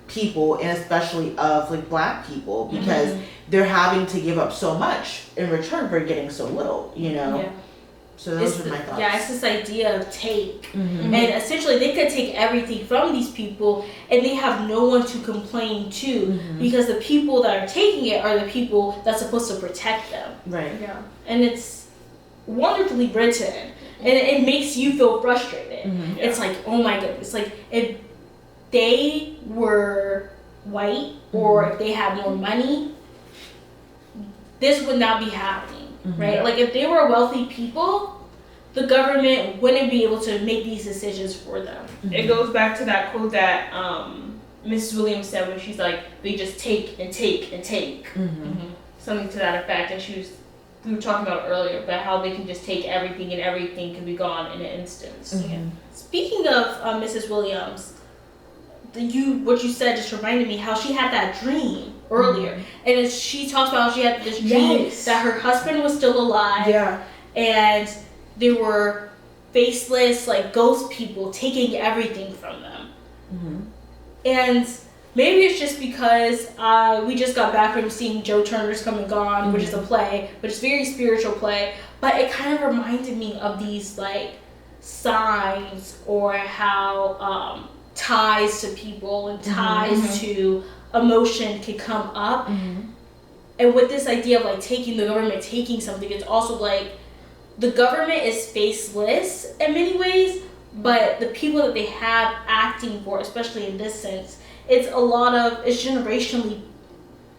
people, and especially of like black people, because they're having to give up so much in return for getting so little, you know? Yeah. So those are my thoughts. Yeah, it's this idea of take. And essentially they could take everything from these people and they have no one to complain to, because the people that are taking it are the people that's supposed to protect them. Right. Yeah. And it's wonderfully written. And it makes you feel frustrated. It's like, oh my goodness. Like, if they were white or if they had more money, this would not be happening. Right? Like, if they were wealthy people, the government wouldn't be able to make these decisions for them. It goes back to that quote that Mrs. Williams said when she's like, they just take and take and take. Something to that effect. And we were talking about earlier about how they can just take everything and everything can be gone in an instance. Speaking of Mrs. Williams, what you said just reminded me how she had that dream earlier, and she talks about how she had this dream that her husband was still alive, and there were faceless, like, ghost people taking everything from them. And maybe it's just because we just got back from seeing Joe Turner's Come and Gone, which is a play, which is a very spiritual play, but it kind of reminded me of these, like, signs, or how ties to people and ties to emotion can come up. And with this idea of, like, the government taking something, it's also like the government is faceless in many ways, but the people that they have acting for, especially in this sense, it's generationally,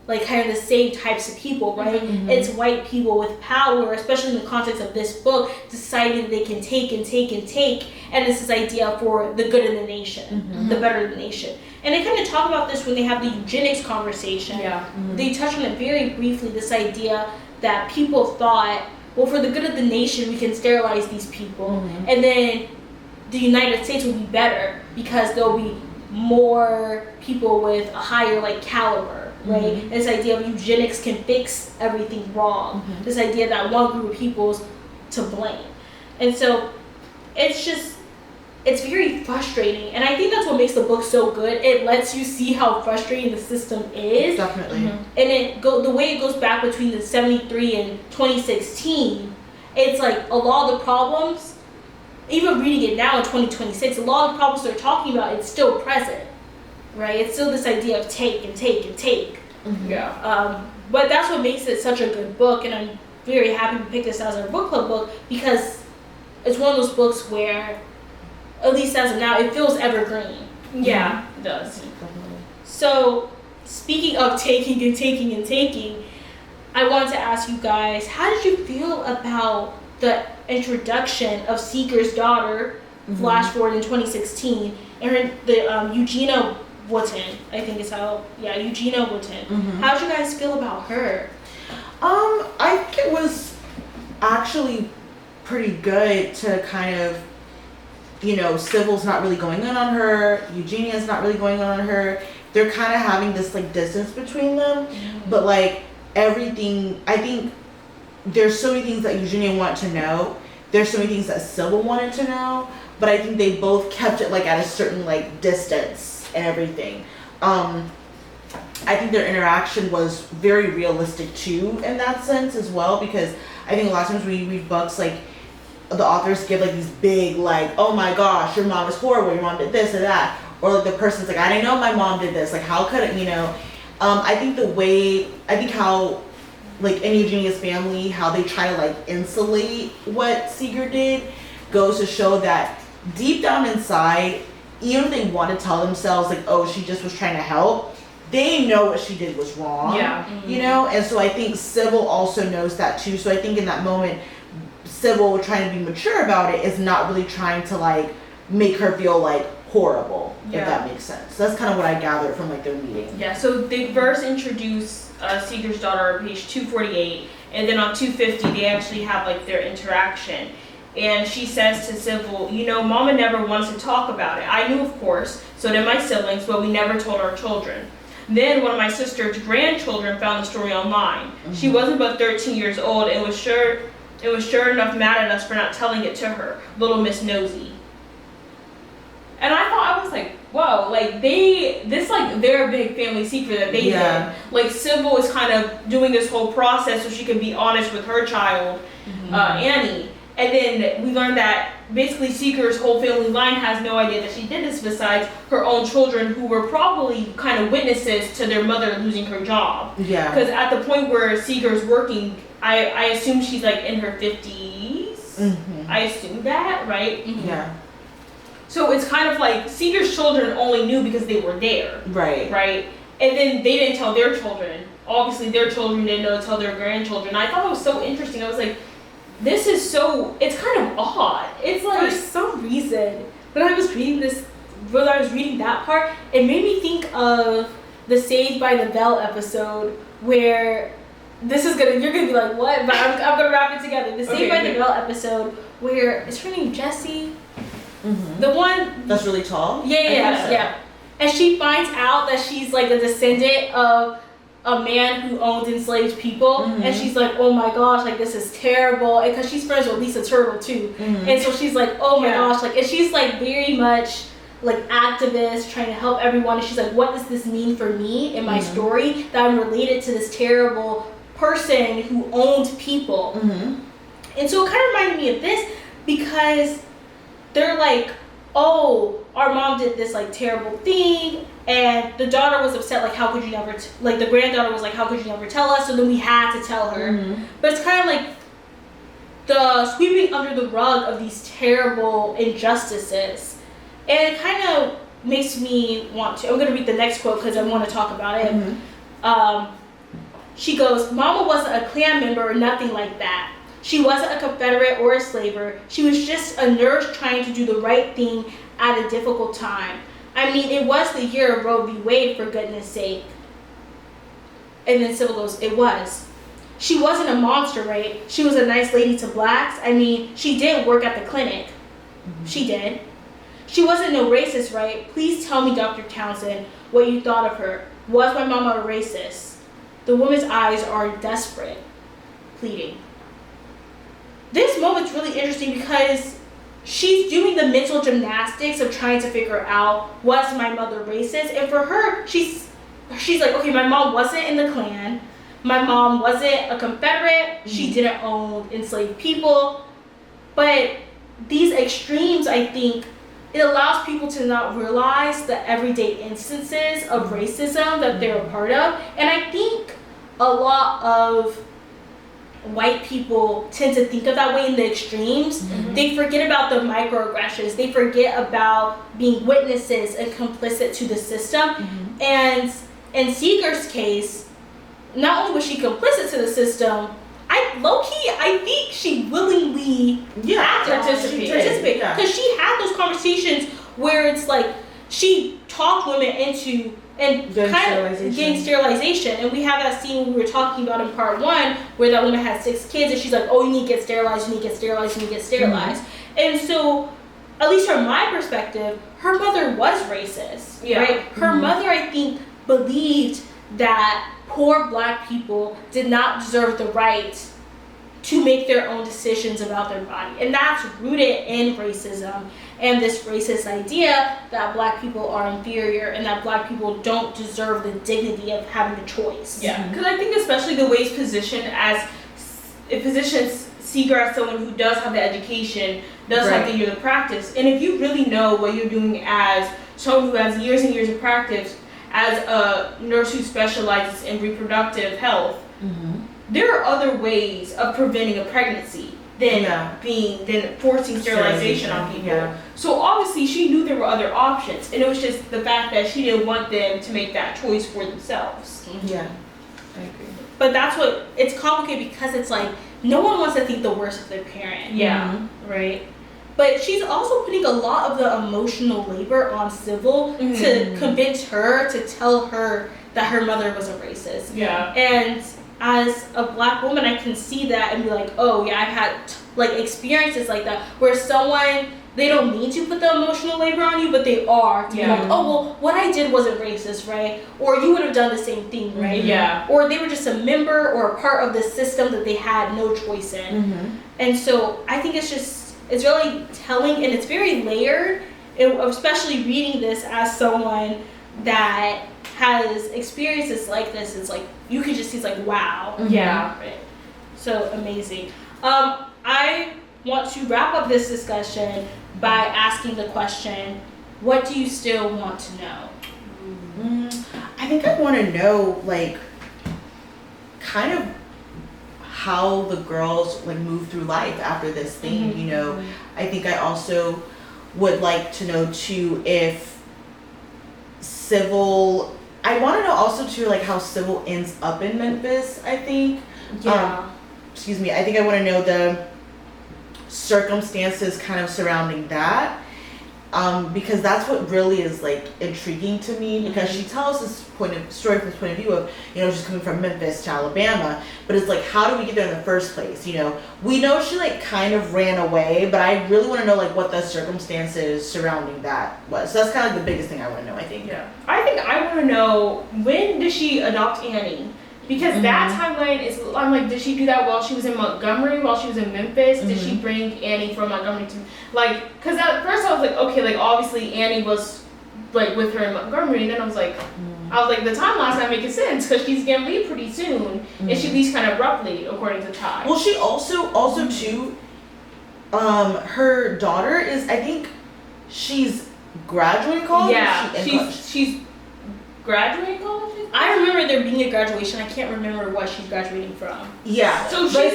like, kind of the same types of people, right? It's white people with power, especially in the context of this book, deciding that they can take and take and take, and it's this idea for the good of the nation, the better of the nation. And they kind of talk about this when they have the eugenics conversation. They touch on it very briefly, this idea that people thought, well, for the good of the nation, we can sterilize these people, and then the United States will be better because there'll be more people with a higher, like, caliber, right? And this idea of eugenics can fix everything wrong. This idea that one group of people's to blame. And so it's very frustrating, and I think that's what makes the book so good. It lets you see how frustrating the system is. Definitely. And the way it goes back between the 73 and 2016, it's like a lot of the problems, even reading it now in 2026, a lot of the problems they're talking about, it's still present, right? It's still this idea of take and take and take. But that's what makes it such a good book, and I'm very happy we picked this as our book club book, because it's one of those books where, at least as of now, it feels evergreen. Yeah, it does. So, speaking of taking and taking and taking, I wanted to ask you guys, how did you feel about the introduction of Segar's daughter, flash forward in 2016, and Eugenia Wooten, I think is Eugenia Wooten. How did you guys feel about her? I think it was actually pretty good to kind of, Sybil's not really going in on her, Eugenia's not really going in on her. They're kind of having this, like, distance between them, but, like, everything, I think there's so many things that Eugenia wanted to know. There's so many things that Sybil wanted to know, but I think they both kept it, like, at a certain, like, distance and everything. I think their interaction was very realistic too in that sense as well, because I think a lot of times when you read books, like, the authors give, like, these big, like, oh my gosh, your mom is horrible, your mom did this or that, or, like, the person's like, I didn't know my mom did this, like, how could it, I think how, like, in Eugenia's family, how they try to, like, insulate what Segar did goes to show that deep down inside, even if they want to tell themselves, like, oh, she just was trying to help, they know what she did was wrong. And so I think Sybil also knows that too. So I think in that moment, Sybil trying to be mature about it is not really trying to, like, make her feel, like, horrible, if that makes sense. So that's kind of what I gathered from, like, their meeting. Yeah, so they first introduce Segar's daughter on page 248, and then on 250 they actually have, like, their interaction. And she says to Sybil, Mama never wants to talk about it. I knew, of course, so did my siblings, but we never told our children. Then one of my sister's grandchildren found the story online. She Mhm. wasn't but 13 years old and was sure enough mad at us for not telling it to her, little Miss Nosy. And I was like, whoa, like they're a big family secret that they Yeah. did. Like Sybil is kind of doing this whole process so she can be honest with her child, Annie. And then we learned that basically Seeger's whole family line has no idea that she did this besides her own children who were probably kind of witnesses to their mother losing her job. Yeah. Because at the point where Seeger's working, I assume she's like in her 50s. Mhm. I assume that, right? Yeah. So it's kind of like Seeger's children only knew because they were there, Right. right? And then they didn't tell their children. Obviously, their children didn't know to tell their grandchildren. I thought it was so interesting. I was like, this is so, it's kind of odd. It's For like, some reason, when I was reading that part, it made me think of the Saved by the Bell episode where you're gonna be like, what? But I'm gonna wrap it together. The Saved by the Bell episode where, is her name Jessie? Mhm. The one, That's really tall. yeah. And she finds out that she's like a descendant of a man who owned enslaved people, and she's like, oh my gosh, like this is terrible, and because she's friends with Lisa Turtle too, and so she's like, oh my gosh, like, and she's like very much like activist, trying to help everyone, and she's like, what does this mean for me in my story that I'm related to this terrible person who owned people? And so it kind of reminded me of this because they're like, oh, our mom did this like terrible thing, and the daughter was upset, like, how could you never, like the granddaughter was like, how could you never tell us? So then we had to tell her. But it's kind of like the sweeping under the rug of these terrible injustices. And it kind of makes me want to, I'm going to read the next quote because I want to talk about it. She goes, Mama wasn't a Klan member or nothing like that. She wasn't a Confederate or a slaver. She was just a nurse trying to do the right thing at a difficult time. I mean, it was the year of Roe v. Wade, for goodness sake. And then Sybil goes, it was. She wasn't a monster, right? She was a nice lady to blacks. I mean, she did work at the clinic. She did. She wasn't no racist, right? Please tell me, Dr. Townsend, what you thought of her. Was my mama a racist? The woman's eyes are desperate, pleading. This moment's really interesting because she's doing the mental gymnastics of trying to figure out, was my mother racist? And for her, she's like, okay, my mom wasn't in the Klan. My mom wasn't a Confederate. She didn't own enslaved people. But these extremes, I think, it allows people to not realize the everyday instances of racism that they're a part of. And I think a lot of white people tend to think of that way in the extremes. They forget about the microaggressions. They forget about being witnesses and complicit to the system. And in Segar's case, not only was she complicit to the system, I think she willingly participated. Because she had those conversations where it's like she talked women into and kind of getting sterilization. And we have that scene we were talking about in part 1 where that woman had 6 kids and she's like, oh, you need to get sterilized, you need to get sterilized, you need to get sterilized. And so, at least from my perspective, her mother was racist, right? Her mother, I think, believed that poor black people did not deserve the right to make their own decisions about their body. And that's rooted in racism and this racist idea that black people are inferior and that black people don't deserve the dignity of having a choice. Yeah, because I think especially the way it's positioned it positions Segar as someone who does have the education, does have the years of practice. And if you really know what you're doing as someone who has years and years of practice, as a nurse who specializes in reproductive health, there are other ways of preventing a pregnancy than forcing sterilization on people. So obviously she knew there were other options, and it was just the fact that she didn't want them to make that choice for themselves. Yeah, I agree. But that's what, it's complicated because it's like, no one wants to think the worst of their parent. Right? But she's also putting a lot of the emotional labor on Sybil to convince her, to tell her that her mother was a racist. And as a black woman, I can see that and be like, oh yeah, I've had like experiences like that where someone they don't mean to put the emotional labor on you, but they are. To be Yeah. like, oh, well, what I did wasn't racist, right? Or you would have done the same thing, right? Yeah. Or they were just a member or a part of the system that they had no choice in. And so I think it's really telling, and it's very layered, especially reading this as someone that has experiences like this. It's like, you can just see, it's like, wow. Yeah. Right. So amazing. I want to wrap up this discussion by asking the question, what do you still want to know? I think I want to know, like, kind of how the girls like move through life after this thing. You know, I think I also would like to know too if Civil. I want to know also too, like, how Civil ends up in Memphis. I think. Excuse me. I think I want to know the circumstances kind of surrounding that. Because that's what really is like intriguing to me, because she tells this story from this point of view of, you know, she's coming from Memphis to Alabama, but it's like, how do we get there in the first place? You know, we know she like kind of ran away, but I really want to know like what the circumstances surrounding that was. So that's kind of like the biggest thing I want to know, I think. Yeah. I think I want to know, when did she adopt Annie? Because that timeline is, I'm like, did she do that while she was in Montgomery, while she was in Memphis? Did she bring Annie from Montgomery to, like, because at first I was like, okay, like, obviously Annie was, like, with her in Montgomery, and then I was like, the timeline's not making sense, because she's going to leave pretty soon, and she leaves kind of abruptly, according to Ty. Well, she also too, her daughter is, I think, she's graduating college? Yeah, she's graduating college? I remember there being a graduation. I can't remember what she's graduating from. Yeah. So she's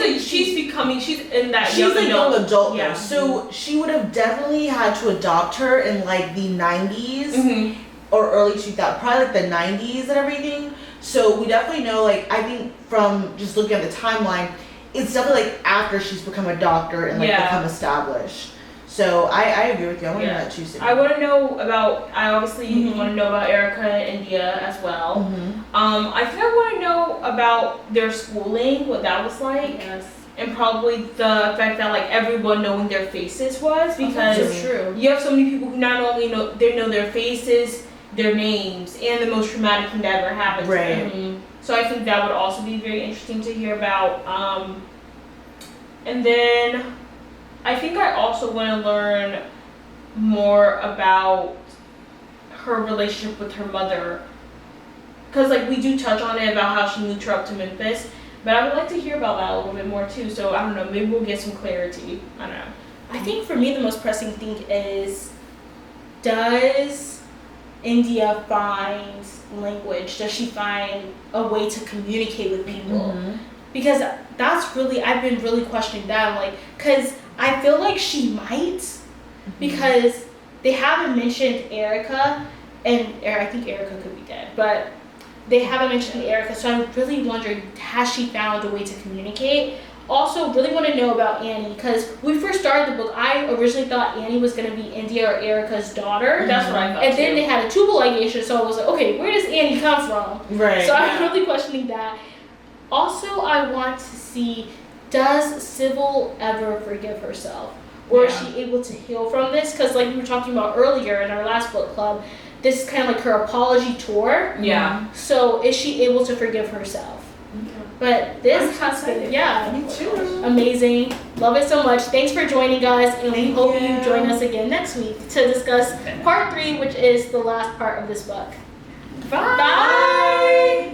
in that she's young a young adult yeah. though. So she would have definitely had to adopt her in like the 90s or early 2000s, probably like the 90s and everything. So we definitely know, like, I think from just looking at the timeline, it's definitely like after she's become a doctor and like become established. So I agree with you. I want to know that too, Sydney. I want to know about, I obviously want to know about Erica and India as well. I think I want to know about their schooling, what that was like. Yes. And probably the fact that like everyone knowing their faces was, because That's true. you have so many people who not only know their faces, their names, and the most traumatic thing that ever happened to them. So I think that would also be very interesting to hear about. And then I think I also want to learn more about her relationship with her mother, because like we do touch on it about how she moved her up to Memphis, but I would like to hear about that a little bit more too. So I don't know, maybe we'll get some clarity. I don't know. I think for me the most pressing thing is, does India find language? Does she find a way to communicate with people? Because that's really, I've been really questioning that, like, because I feel like she might, because they haven't mentioned Erica, and I think Erica could be dead, but they haven't mentioned Erica, so I'm really wondering, has she found a way to communicate? Also, really want to know about Annie, because when we first started the book, I originally thought Annie was going to be India or Erica's daughter. That's what I thought And too. then they had a tubal ligation, so I was like, okay, where does Annie come from? Right. So I'm really questioning that. Also, I want to see, does Sybil ever forgive herself? Or is she able to heal from this? Because like we were talking about earlier in our last book club, this is kind of like her apology tour. Yeah. So is she able to forgive herself? But this has been, Me too. amazing. Love it so much. Thanks for joining us, and we hope you join us again next week to discuss part 3, which is the last part of this book. Bye. Bye.